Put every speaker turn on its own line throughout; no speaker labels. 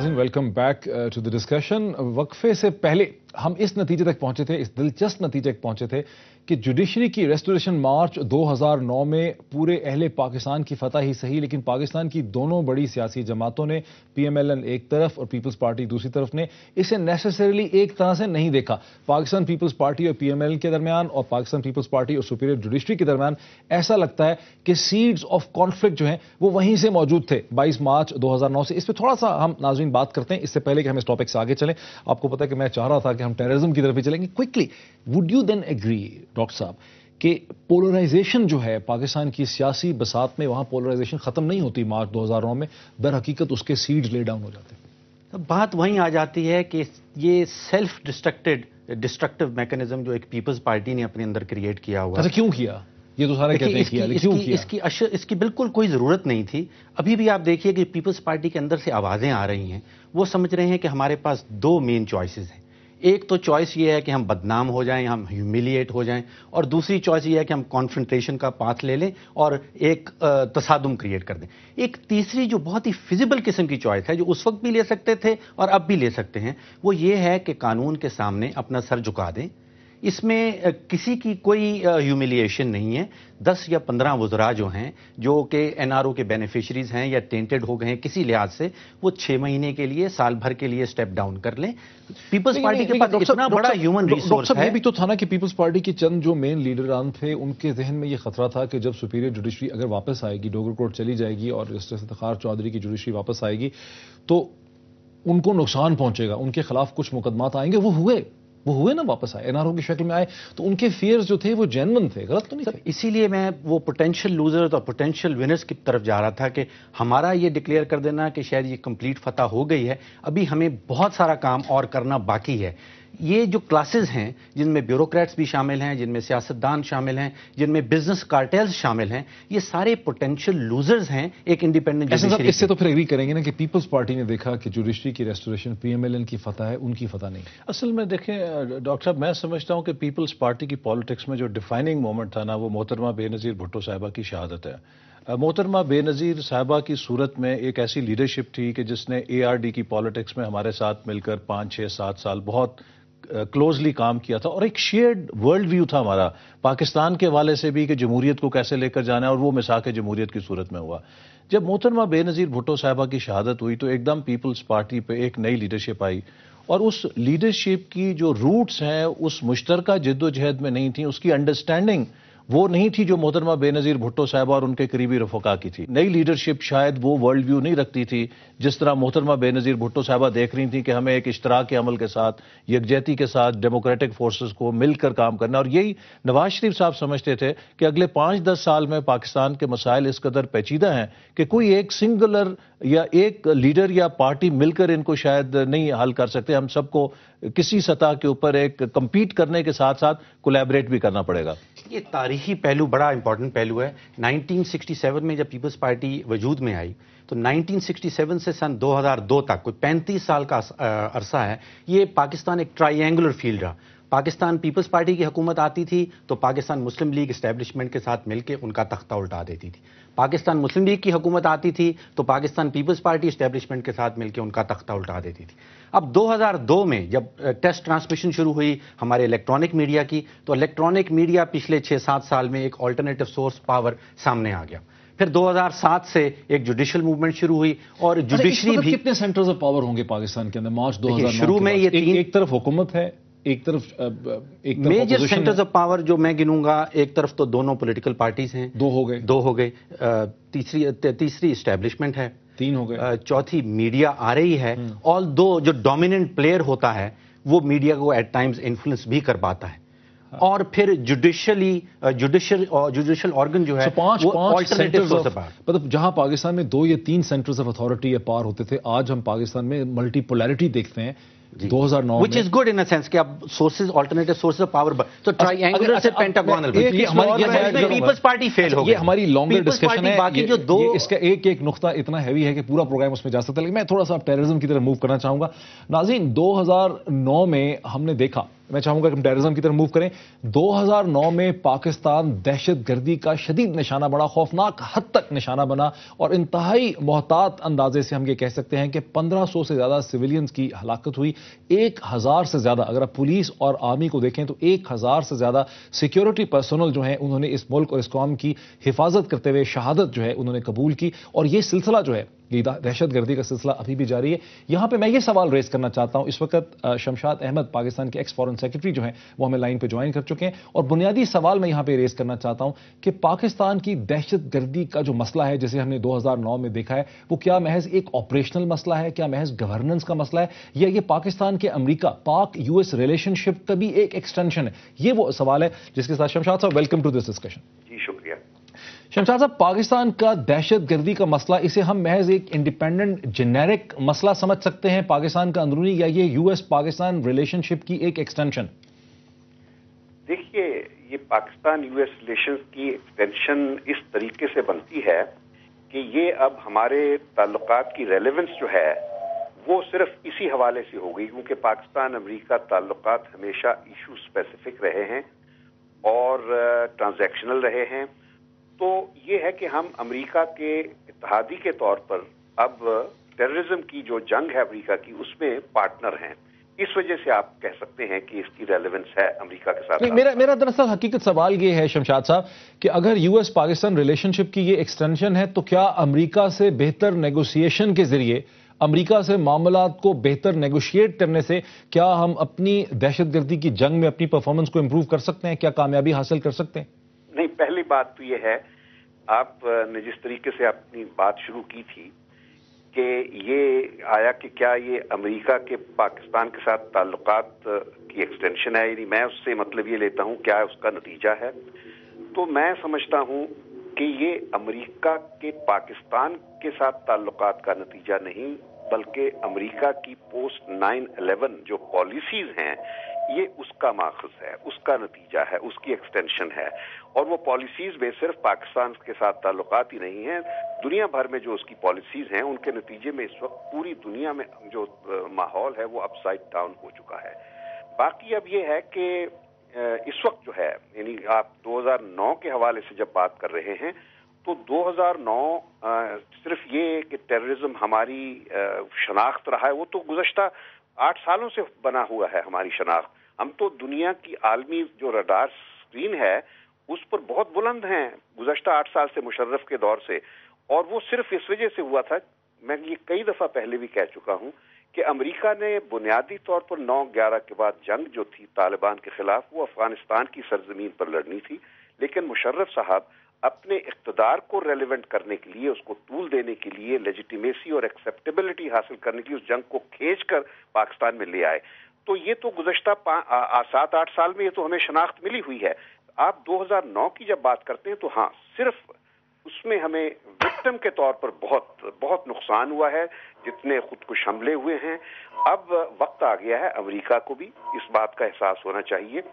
नाज़रीन, welcome back to the discussion. वक्फे से पहले हम इस नतीजे तक पहुंचे थे, इस दिलचस्प नतीजे तक पहुंचे थे कि जुडिशरी की रेस्टोरेशन मार्च 2009 में पूरे अहले पाकिस्तान की फतह ही सही, लेकिन पाकिस्तान की दोनों बड़ी सियासी जमातों ने, PMLN एक तरफ और पीपल्स पार्टी दूसरी तरफ ने, इसे नेसेसरीली एक तरह से नहीं देखा। पाकिस्तान पीपल्स पार्टी और PMLN के दरमियान और पाकिस्तान पीपल्स पार्टी और सुपीरियर जुडिशरी के दरमियान ऐसा लगता है कि सीड्स ऑफ कॉन्फ्लिक्ट जो हैं वो वहीं से मौजूद थे 22 मार्च 2009 से। इस पर थोड़ा सा हम नाज़रीन बात करते हैं इससे पहले कि हम इस टॉपिक से आगे चलें। आपको पता है कि मैं चाह रहा था कि हम टेररिज्म की तरफ भी चलेंगे। Quickly, would you then agree doctor साहब कि पोलराइजेशन जो है पाकिस्तान की सियासी बसात में, वहां पोलराइजेशन खत्म नहीं होती मार्च 2009 में, दर हकीकत उसके सीड्स ले डाउन हो जाते हैं?
तो बात वहीं आ जाती है कि ये सेल्फ डिस्ट्रक्टिव मैकेनिज्म जो एक पीपल्स पार्टी ने अपने अंदर क्रिएट किया हुआ।
अच्छा, क्यों किया? ये तो सारे कहते हैं किया, लेकिन क्यों किया?
इसकी बिल्कुल कोई जरूरत नहीं थी। अभी भी आप देखिए कि पीपल्स पार्टी के अंदर से आवाजें आ रही हैं, वो समझ रहे हैं कि हमारे पास दो मेन चॉइसेस हैं। एक तो चॉइस ये है कि हम बदनाम हो जाएं, हम ह्यूमिलिएट हो जाएं, और दूसरी चॉइस ये है कि हम कॉन्फ्रंटेशन का पाथ ले लें और एक तसादुम क्रिएट कर दें। एक तीसरी जो बहुत ही फिजिबल किस्म की चॉइस है, जो उस वक्त भी ले सकते थे और अब भी ले सकते हैं, वो ये है कि कानून के सामने अपना सर झुका दें। इसमें किसी की कोई ह्यूमिलिएशन नहीं है। 10 या 15 वज़रा जो हैं, जो कि NRO के बेनिफिशरीज हैं या टेंटेड हो गए हैं किसी लिहाज से, वो 6 महीने के लिए, साल भर के लिए स्टेप डाउन कर लें। पीपल्स पार्टी के पास इतना बड़ा ह्यूमन रिसोर्स है।
भी तो था ना कि पीपल्स पार्टी के चंद जो मेन लीडरान थे, उनके जहन में ये खतरा था कि जब सुपीरियर जुडिशरी अगर वापस आएगी, डोगर कोर्ट चली जाएगी और जस्टिस इफ्तिखार चौधरी की जुडिशरी वापस आएगी, तो उनको नुकसान पहुंचेगा, उनके खिलाफ कुछ मुकदमात आएंगे। वो हुए ना, वापस आए, NRO की शक्ल में आए, तो उनके फियर्स जो थे वो जेन्युइन थे, गलत तो नहीं थे।
इसीलिए मैं वो पोटेंशियल लूजर्स और पोटेंशियल विनर्स की तरफ जा रहा था कि हमारा ये डिक्लेयर कर देना कि शायद ये कंप्लीट फतह हो गई है, अभी हमें बहुत सारा काम और करना बाकी है। ये जो क्लासेस हैं, जिनमें ब्यूरोक्रेट्स भी शामिल हैं, जिनमें सियासतदान शामिल हैं, जिनमें बिजनेस कार्टेल्स शामिल हैं, ये सारे पोटेंशियल लूजर्स हैं एक इंडिपेंडेंट जुडिशरी।
इससे तो फिर एग्री करेंगे ना कि पीपल्स पार्टी ने देखा कि जुडिशरी की रेस्टोरेशन PMLN की फतह है, उनकी फतह नहीं।
असल में देखें डॉक्टर साहब, मैं समझता हूं कि पीपल्स पार्टी की पॉलिटिक्स में जो डिफाइनिंग मोमेंट था ना, वो मोहतरमा बेनज़ीर भुट्टो साहिबा की शहादत है। मोहतरमा बेनज़ीर साहिबा की सूरत में एक ऐसी लीडरशिप थी कि जिसने ARD की पॉलिटिक्स में हमारे साथ मिलकर 5, 6, 7 साल बहुत क्लोजली काम किया था, और एक शेयर्ड वर्ल्ड व्यू था हमारा पाकिस्तान के हवाले से भी कि जमहूरियत को कैसे लेकर जाना है, और वो मिसाक जमहूरियत की सूरत में हुआ। जब मोहतरमा बेनज़ीर भुट्टो साहिबा की शहादत हुई तो एकदम पीपल्स पार्टी पे एक नई लीडरशिप आई, और उस लीडरशिप की जो रूट्स हैं उस मुश्तरका जद्दोजहद में नहीं थी, उसकी अंडरस्टैंडिंग वो नहीं थी जो मोहतरमा बेनज़ीर भुट्टो साहिबा और उनके करीबी रफका की थी। नई लीडरशिप शायद वो वर्ल्ड व्यू नहीं रखती थी जिस तरह मोहतरमा बेनज़ीर भुट्टो साहिबा देख रही थी कि हमें एक इश्तराक के अमल के साथ, यकजहती के साथ डेमोक्रेटिक फोर्सेस को मिलकर काम करना। और यही नवाज शरीफ साहब समझते थे कि अगले 5-10 साल में पाकिस्तान के मसाइल इस कदर पेचीदा हैं कि कोई एक सिंगुलर या एक लीडर या पार्टी मिलकर इनको शायद नहीं हल कर सकते। हम सबको किसी सतह के ऊपर एक कंपीट करने के साथ साथ कोलैबोरेट भी करना पड़ेगा।
ये तारीखी पहलू बड़ा इंपॉर्टेंट पहलू है। 1967 में जब पीपल्स पार्टी वजूद में आई, तो 1967 से सन 2002 तक कोई 35 साल का अरसा है, ये पाकिस्तान एक ट्रायंगुलर फील्ड रहा। पाकिस्तान पीपल्स पार्टी की हुकूमत आती थी तो पाकिस्तान मुस्लिम लीग एस्टेब्लिशमेंट के साथ मिलकर उनका तख्ता उल्टा देती थी। पाकिस्तान मुस्लिम लीग की हुकूमत आती थी तो पाकिस्तान पीपल्स पार्टी एस्टेब्लिशमेंट के साथ मिलकर उनका तख्ता उल्टा देती थी। अब 2002 में जब टेस्ट ट्रांसमिशन शुरू हुई हमारे इलेक्ट्रॉनिक मीडिया की, तो इलेक्ट्रॉनिक मीडिया पिछले 6-7 साल में एक ऑल्टरनेटिव सोर्स पावर सामने आ गया। फिर 2007 से एक जुडिशियल मूवमेंट शुरू हुई, और जुडिशरी भी।
कितने सेंटर्स ऑफ पावर होंगे पाकिस्तान के अंदर मार्च 2009?
शुरू में ये
एक तरफ हुकूमत है, एक तरफ
मेजर सेंटर्स ऑफ पावर जो मैं गिनूंगा, एक तरफ तो दोनों पॉलिटिकल पार्टीज हैं, दो हो गए। तीसरी एस्टेब्लिशमेंट है, 3 हो गए। चौथी मीडिया आ रही है। ऑल दो जो डोमिनेंट प्लेयर होता है वो मीडिया को एट टाइम्स इन्फ्लुएंस भी कर पाता है। और फिर जुडिशियल ऑर्गन जो है, वो ऑल्टरनेटिव सोर्स है।
मतलब जहां पाकिस्तान में 2 या 3 सेंटर्स ऑफ अथॉरिटी या पावर होते थे, आज हम पाकिस्तान में मल्टीपोलैरिटी देखते हैं। 2009
which is good in a sense कि अब sources alternative sources of power तो ट्रायंगुलर से पेंटागोनल पीपल्स पार्टी फेल हो गई।
ये हमारी लॉन्गर डिस्कशन है।
बाकी जो दो
इसका एक नुक्ता इतना हैवी है कि पूरा प्रोग्राम उसमें जा सकता है, लेकिन मैं थोड़ा सा टेररिज्म की तरफ मूव करना चाहूंगा। नाज़रीन, 2009 में हमने देखा, मैं चाहूंगा कि हम टेररिज्म की तरफ मूव करें। 2009 में पाकिस्तान दहशतगर्दी का शदीद निशाना बना, खौफनाक हद तक निशाना बना, और इंतहाई मोहतात अंदाजे से हम ये कह सकते हैं कि 1500 से ज्यादा सिविलियंस की हलाकत हुई। 1000 से ज्यादा, अगर आप पुलिस और आर्मी को देखें तो 1000 से ज्यादा सिक्योरिटी पर्सनल जो है उन्होंने इस मुल्क और इस कौम की हिफाजत करते हुए शहादत जो है उन्होंने कबूल की। और ये सिलसिला जो है, ये दहशतगर्दी का सिलसिला अभी भी जारी है। यहां पे मैं ये सवाल रेज करना चाहता हूं। इस वक्त शमशाद अहमद, पाकिस्तान के एक्स फॉरेन सेक्रेटरी जो हैं, वो हमें लाइन पे ज्वाइन कर चुके हैं, और बुनियादी सवाल मैं यहां पे रेज करना चाहता हूं कि पाकिस्तान की दहशतगर्दी का जो मसला है, जैसे हमने 2009 में देखा है, वो क्या महज एक ऑपरेशनल मसला है, क्या महज गवर्नेंस का मसला है, या ये पाकिस्तान के अमेरिका पाक यूएस रिलेशनशिप का भी एक एक्सटेंशन है? ये वो सवाल है जिसके साथ शमशाद साहब, वेलकम टू दिस डिस्कशन।
जी शुक्रिया।
शमशाद साहब, पाकिस्तान का दहशतगर्दी का मसला, इसे हम महज एक इंडिपेंडेंट जेनेरिक मसला समझ सकते हैं पाकिस्तान का अंदरूनी, या ये यूएस पाकिस्तान रिलेशनशिप की एक एक्सटेंशन?
देखिए, ये पाकिस्तान यूएस रिलेशंस की एक्सटेंशन इस तरीके से बनती है कि ये अब हमारे ताल्लुकात की रेलेवेंस जो है वो सिर्फ इसी हवाले से हो गई, क्योंकि पाकिस्तान अमेरिका ताल्लुकात हमेशा इशू स्पेसिफिक रहे हैं और ट्रांजैक्शनल रहे हैं। तो ये है कि हम अमेरिका के इत्तेहादी के तौर पर अब टेररिज्म की जो जंग है अमेरिका की, उसमें पार्टनर हैं। इस वजह से आप कह सकते हैं कि इसकी रेलेवेंस है अमेरिका के साथ।
मेरा दरअसल हकीकत सवाल ये है शमशाद साहब कि अगर यूएस पाकिस्तान रिलेशनशिप की ये एक्सटेंशन है, तो क्या अमेरिका से बेहतर नेगोशिएशन के जरिए, अमेरिका से मामलात को बेहतर नेगोशिएट करने से, क्या हम अपनी दहशतगर्दी की जंग में अपनी परफॉर्मेंस को इंप्रूव कर सकते हैं? क्या कामयाबी हासिल कर सकते हैं?
नहीं, पहली बात तो ये है, आपने जिस तरीके से अपनी बात शुरू की थी कि ये आया कि क्या ये अमेरिका के पाकिस्तान के साथ ताल्लुकात की एक्सटेंशन है, यानी मैं उससे मतलब ये लेता हूं क्या उसका नतीजा है। तो मैं समझता हूं कि ये अमेरिका के पाकिस्तान के साथ ताल्लुकात का नतीजा नहीं, बल्कि अमेरिका की पोस्ट 9/11 जो पॉलिसीज हैं, ये उसका माखज़ है, उसका नतीजा है, उसकी एक्सटेंशन है। और वो पॉलिसीज में सिर्फ पाकिस्तान के साथ ताल्लुकात ही नहीं हैं, दुनिया भर में जो उसकी पॉलिसीज हैं, उनके नतीजे में इस वक्त पूरी दुनिया में जो माहौल है वो अपसाइड डाउन हो चुका है। बाकी अब ये है कि इस वक्त जो है, यानी आप 2009 के हवाले से जब बात कर रहे हैं, तो 2009 सिर्फ ये कि टेररिज्म हमारी शनाख्त रहा है, वो तो गुज़श्ता 8 सालों से बना हुआ है हमारी शनाख्त। हम तो दुनिया की आलमी जो रडार स्क्रीन है उस पर बहुत बुलंद हैं गुज़श्ता 8 साल से, मुशर्रफ के दौर से। और वो सिर्फ इस वजह से हुआ था, मैं ये कई दफा पहले भी कह चुका हूं, कि अमेरिका ने बुनियादी तौर पर 9/11 के बाद जंग जो थी तालिबान के खिलाफ, वो अफगानिस्तान की सरजमीन पर लड़नी थी, लेकिन मुशर्रफ साहब अपने इख्तिदार को रेलिवेंट करने के लिए, उसको तूल देने के लिए, लेजिटिमेसी और एक्सेप्टेबिलिटी हासिल करने के लिए उस जंग को खींचकर पाकिस्तान में ले आए। तो ये तो गुज़श्ता 7-8 साल में ये तो हमें शनाख्त मिली हुई है। आप 2009 की जब बात करते हैं तो हाँ, सिर्फ उसमें हमें विक्टिम के तौर पर बहुत नुकसान हुआ है, जितने खुदकुश हमले हुए हैं। अब वक्त आ गया है, अमेरिका को भी इस बात का एहसास होना चाहिए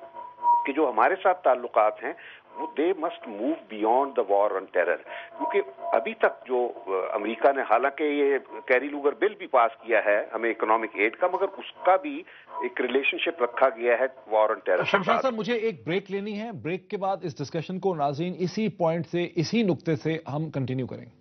कि जो हमारे साथ ताल्लुकात हैं वो they must move beyond the war on terror. क्योंकि अभी तक जो अमेरिका ने, हालांकि ये कैरी लूगर बिल भी पास किया है हमें इकोनॉमिक एड का, मगर उसका भी एक रिलेशनशिप रखा गया है वॉर ऑन टेरर।
शमशाद साहब, मुझे एक ब्रेक लेनी है, ब्रेक के बाद इस डिस्कशन को नाज़रीन इसी पॉइंट से, इसी नुक्ते से हम कंटिन्यू करेंगे।